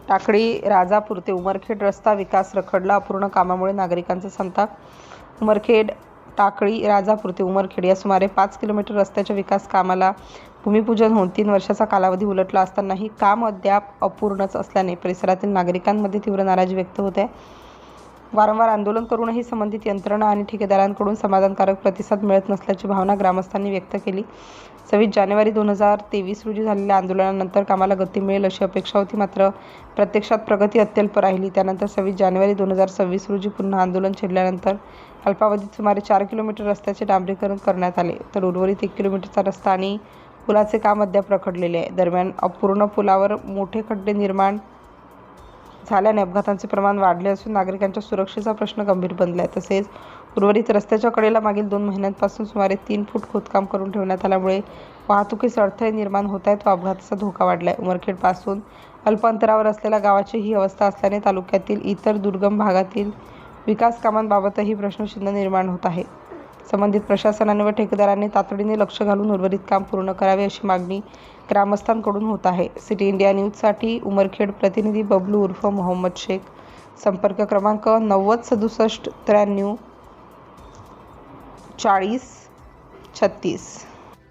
टाकळी राजापूर ते उमरखेड रस्ता विकास रखडला. अपूर्ण कामामुळे नागरिकांचा संताप. उमरखेड टाकळी राजापूर ते उमरखेड या सुमारे 5 किलोमीटर रस्त्याच्या विकास कामाला भूमिपूजन होऊन 3 वर्षाचा कालावधी उलटला असतानाही काम अद्याप अपूर्णच असल्याने परिसरातील नागरिकांमध्ये तीव्र नाराजी व्यक्त होत आहे. वारंवार आंदोलन करूनही संबंधित यंत्रणा आणि ठेकेदारांकडून समाधानकारक प्रतिसाद मिळत नसल्याची भावना ग्रामस्थांनी व्यक्त केली. 26 जानेवारी 2023 रोजी झालेल्या आंदोलनानंतर कामाला गती मिळेल अशी अपेक्षा होती, मात्र प्रत्यक्षात प्रगती अत्यल्प राहिली. त्यानंतर 26 जानेवारी 2026 रोजी पुन्हा आंदोलन छेडल्यानंतर अल्पावधीत सुमारे 4 किलोमीटर रस्त्याचे डांबरीकरण करण्यात आले, तर उर्वरित 1 किलोमीटरचा रस्ता आणि पुलाचे काम अद्याप रखडलेले आहे. दरम्यान अपूर्ण पुलावर मोठे खड्डे निर्माण झाल्याने अपघातांचे प्रमाण वाढले असून नागरिकांच्या सुरक्षेचा प्रश्न गंभीर बनला आहे. तसेच उर्वरित रस्त्याच्या कडेला मागील 2 महिन्यांपासून सुमारे 3 फूट खोदकाम करून ठेवण्यात आल्यामुळे वाहतुकीस अडथळे निर्माण होत आहेत व अपघाताचा धोका वाढला आहे. उमरखेडपासून अल्प अंतरावर असलेल्या गावाची ही अवस्था असल्याने तालुक्यातील इतर दुर्गम भागातील विकास कामांबाबतही प्रश्नचिन्ह निर्माण होत आहे. संबंधित प्रशासनाने व ठेकेदारांनी तातडीने लक्ष घालून उर्वरित काम पूर्ण करावे अशी मागणी ग्रामस्थांकडून होत आहे. सिटी इंडिया न्यूजसाठी उमरखेड प्रतिनिधी बबलू उर्फ मोहम्मद शेख. संपर्क क्रमांक 90 67 93 40 36.